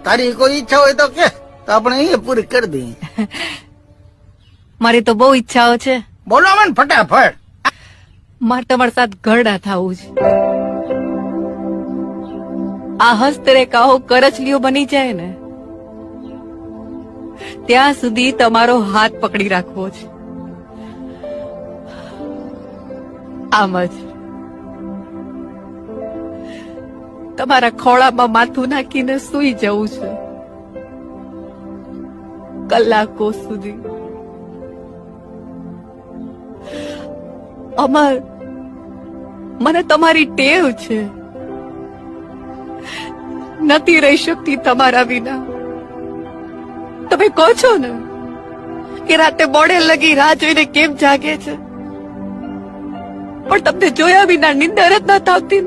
તારી કોઈ ઈચ્છા હોય તો કે, તો આપણે અહીંયા પૂરી કરી દઈએ. મારી તો બહુ ઈચ્છાઓ છે. બોલો મને ફટાફટ. મારે તમારી સાથે ઘરડા થવું છે. આ હસ્તરેખાઓ કરચલીઓ બની જાય ને ત્યાં સુધી તમારો હાથ પકડી રાખવો છે. આમ જ તમારા ખોળામાં માથું નાખીને સૂઈ જવું છે કલાકો સુધી. અમર, મને તમારી ટેવ છે. નથી રહી શકતી તમારા વિના. તમે કહો છો ને કે રાતે મોડે લગી રાહ જોઈને કેમ જાગે છે, પણ તમને જોયા વિના નીંદર જ નથી આવતી.